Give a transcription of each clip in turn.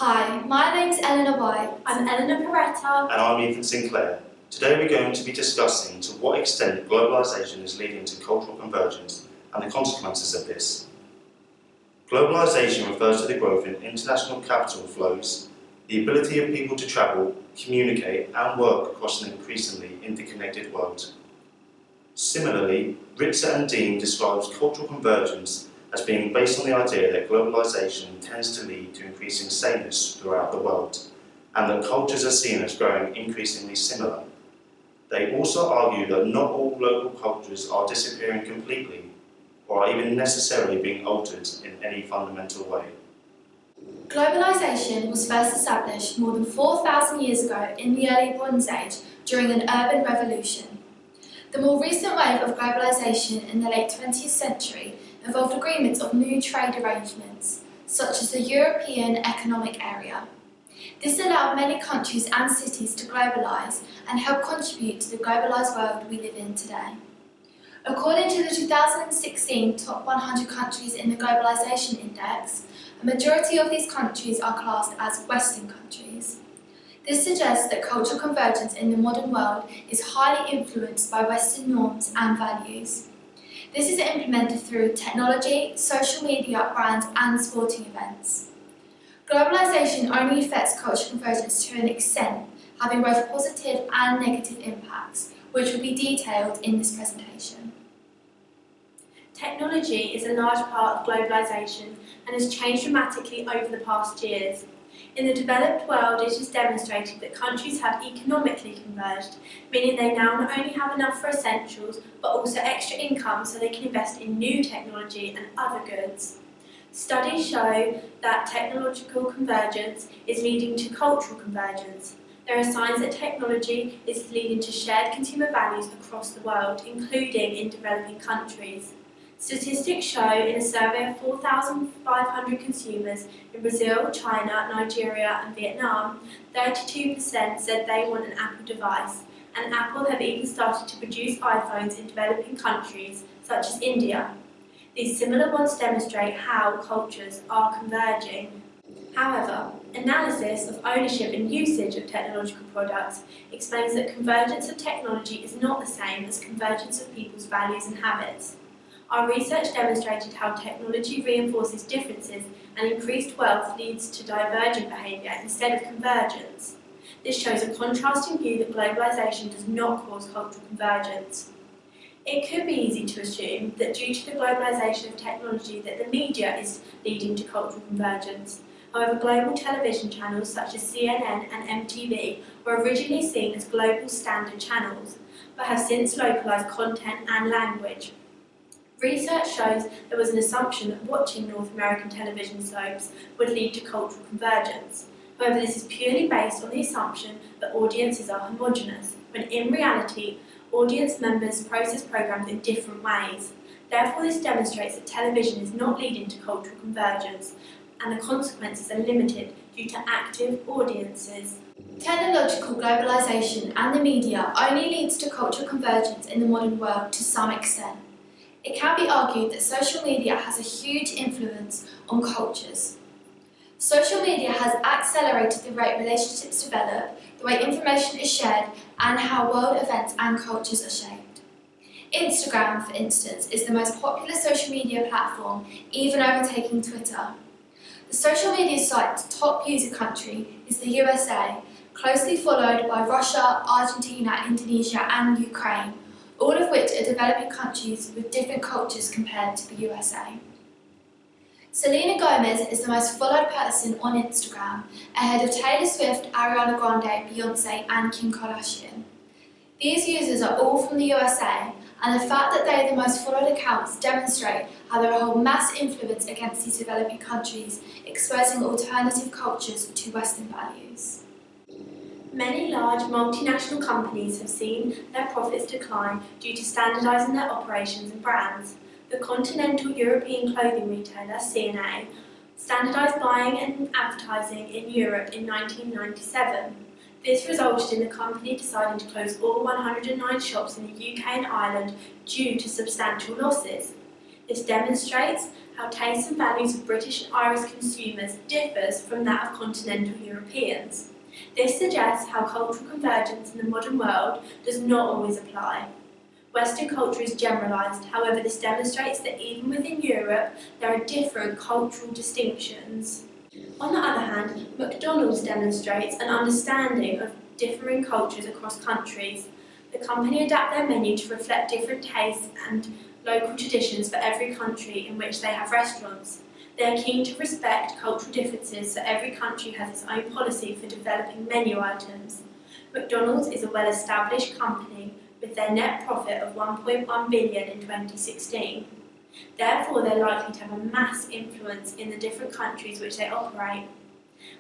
Hi, my name's Eleanor. I'm Eleanor Perretta. And I'm Ethan Sinclair. Today we're going to be discussing to what extent globalisation is leading to cultural convergence and the consequences of this. Globalisation refers to the growth in international capital flows, the ability of people to travel, communicate and work across an increasingly interconnected world. Similarly, Ritzer and Dean describes cultural convergence as being based on the idea that globalisation tends to lead to increasing sameness throughout the world, and that cultures are seen as growing increasingly similar. They also argue that not all local cultures are disappearing completely, or are even necessarily being altered in any fundamental way. Globalisation was first established more than 4,000 years ago in the early Bronze Age during an urban revolution. The more recent wave of globalisation in the late 20th century involved agreements of new trade arrangements, such as the European Economic Area. This allowed many countries and cities to globalise and help contribute to the globalised world we live in today. According to the 2016 Top 100 Countries in the Globalisation Index, a majority of these countries are classed as Western countries. This suggests that cultural convergence in the modern world is highly influenced by Western norms and values. This is implemented through technology, social media, brands and sporting events. Globalisation only affects cultural convergence to an extent, having both positive and negative impacts, which will be detailed in this presentation. Technology is a large part of globalisation and has changed dramatically over the past years. In the developed world, it is demonstrated that countries have economically converged, meaning they now not only have enough for essentials, but also extra income so they can invest in new technology and other goods. Studies show that technological convergence is leading to cultural convergence. There are signs that technology is leading to shared consumer values across the world, including in developing countries. Statistics show in a survey of 4,500 consumers in Brazil, China, Nigeria and Vietnam, 32% said they want an Apple device, and Apple have even started to produce iPhones in developing countries such as India. These similar ones demonstrate how cultures are converging. However, analysis of ownership and usage of technological products explains that convergence of technology is not the same as convergence of people's values and habits. Our research demonstrated how technology reinforces differences and increased wealth leads to divergent behaviour instead of convergence. This shows a contrasting view that globalisation does not cause cultural convergence. It could be easy to assume that due to the globalisation of technology that the media is leading to cultural convergence. However, global television channels such as CNN and MTV were originally seen as global standard channels, but have since localised content and language. Research shows there was an assumption that watching North American television soaps would lead to cultural convergence. However, this is purely based on the assumption that audiences are homogeneous, when in reality, audience members process programs in different ways. Therefore, this demonstrates that television is not leading to cultural convergence, and the consequences are limited due to active audiences. Technological globalisation and the media only leads to cultural convergence in the modern world to some extent. It can be argued that social media has a huge influence on cultures. Social media has accelerated the rate relationships develop, the way information is shared, and how world events and cultures are shaped. Instagram, for instance, is the most popular social media platform, even overtaking Twitter. The social media site's top user country is the USA, closely followed by Russia, Argentina, Indonesia, and Ukraine, all of which are developing countries with different cultures compared to the USA. Selena Gomez is the most followed person on Instagram, ahead of Taylor Swift, Ariana Grande, Beyonce and Kim Kardashian. These users are all from the USA, and the fact that they are the most followed accounts demonstrate how they hold mass influence against these developing countries, exposing alternative cultures to Western values. Many large multinational companies have seen their profits decline due to standardising their operations and brands. The continental European clothing retailer, n.da, standardised buying and advertising in Europe in 1997. This resulted in the company deciding to close all 109 shops in the UK and Ireland due to substantial losses. This demonstrates how tastes and values of British and Irish consumers differs from that of continental Europeans. This suggests how cultural convergence in the modern world does not always apply. Western culture is generalised, however this demonstrates that even within Europe there are different cultural distinctions. On the other hand, McDonald's demonstrates an understanding of differing cultures across countries. The company adapt their menu to reflect different tastes and local traditions for every country in which they have restaurants. They are keen to respect cultural differences, so every country has its own policy for developing menu items. McDonald's is a well-established company with their net profit of $1.1 billion in 2016. Therefore, they're likely to have a mass influence in the different countries which they operate.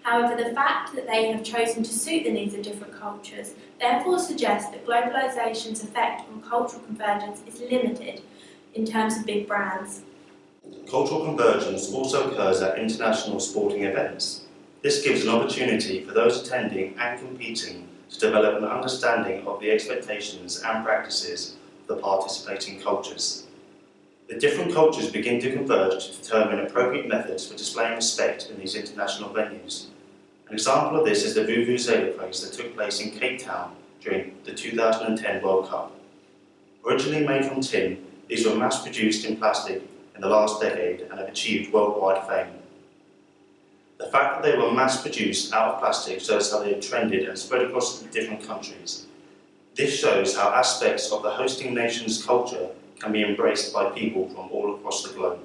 However, the fact that they have chosen to suit the needs of different cultures therefore suggests that globalisation's effect on cultural convergence is limited in terms of big brands. Cultural convergence also occurs at international sporting events. This gives an opportunity for those attending and competing to develop an understanding of the expectations and practices of the participating cultures. The different cultures begin to converge to determine appropriate methods for displaying respect in these international venues. An example of this is the Vuvuzela race that took place in Cape Town during the 2010 World Cup. Originally made from tin, these were mass-produced in plastic in the last decade and have achieved worldwide fame. The fact that they were mass-produced out of plastic shows how they have trended and spread across different countries. This shows how aspects of the hosting nation's culture can be embraced by people from all across the globe.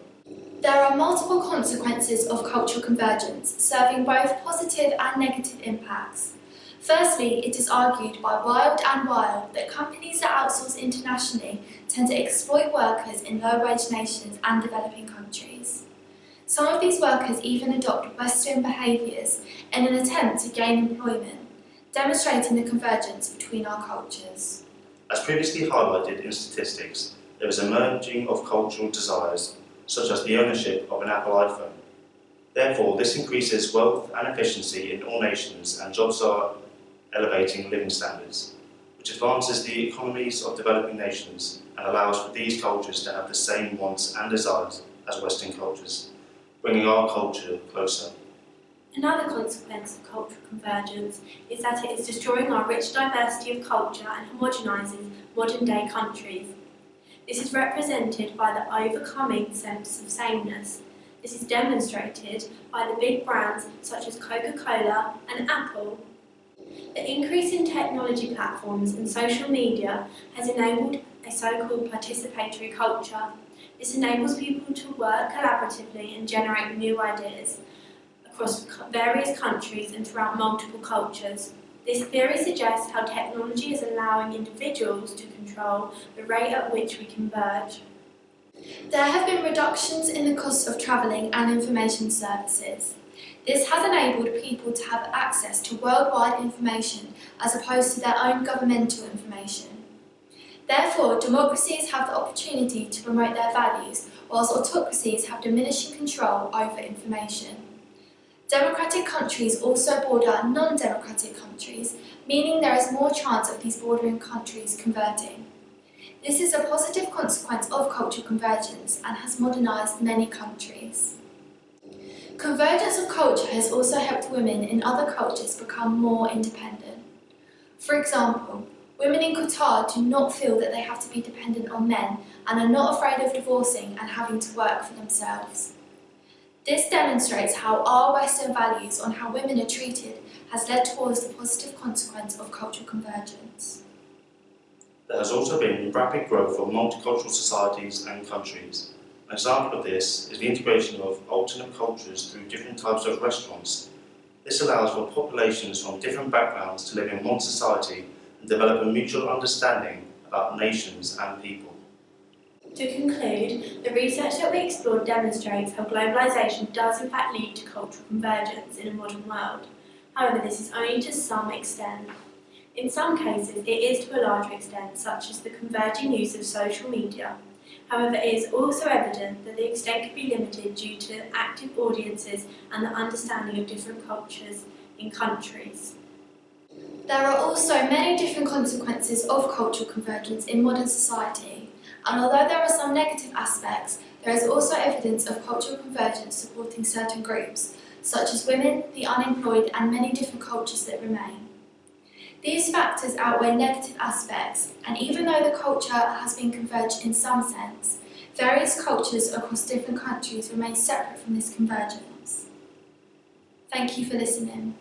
There are multiple consequences of cultural convergence, serving both positive and negative impacts. Firstly, it is argued by Wild and Wild that companies that outsource internationally tend to exploit workers in low-wage nations and developing countries. Some of these workers even adopt Western behaviours in an attempt to gain employment, demonstrating the convergence between our cultures. As previously highlighted in statistics, there is a merging of cultural desires, such as the ownership of an Apple iPhone. Therefore, this increases wealth and efficiency in all nations, and jobs are elevating living standards, which advances the economies of developing nations and allows for these cultures to have the same wants and desires as Western cultures, bringing our culture closer. Another consequence of cultural convergence is that it is destroying our rich diversity of culture and homogenises modern-day countries. This is represented by the overcoming sense of sameness. This is demonstrated by the big brands such as Coca-Cola and Apple. The increase in technology platforms and social media has enabled a so-called participatory culture. This enables people to work collaboratively and generate new ideas across various countries and throughout multiple cultures. This theory suggests how technology is allowing individuals to control the rate at which we converge. There have been reductions in the cost of travelling and information services. This has enabled people to have access to worldwide information as opposed to their own governmental information. Therefore, democracies have the opportunity to promote their values, whilst autocracies have diminishing control over information. Democratic countries also border non-democratic countries, meaning there is more chance of these bordering countries converting. This is a positive consequence of cultural convergence and has modernised many countries. Convergence of culture has also helped women in other cultures become more independent. For example, women in Qatar do not feel that they have to be dependent on men and are not afraid of divorcing and having to work for themselves. This demonstrates how our Western values on how women are treated has led towards the positive consequence of cultural convergence. There has also been rapid growth of multicultural societies and countries. An example of this is the integration of alternate cultures through different types of restaurants. This allows for populations from different backgrounds to live in one society and develop a mutual understanding about nations and people. To conclude, the research that we explored demonstrates how globalisation does in fact lead to cultural convergence in a modern world. However, this is only to some extent. In some cases, it is to a larger extent, such as the converging use of social media. However, it is also evident that the extent could be limited due to active audiences and the understanding of different cultures in countries. There are also many different consequences of cultural convergence in modern society, and although there are some negative aspects, there is also evidence of cultural convergence supporting certain groups, such as women, the unemployed, and many different cultures that remain. These factors outweigh negative aspects, and even though the culture has been converged in some sense, various cultures across different countries remain separate from this convergence. Thank you for listening.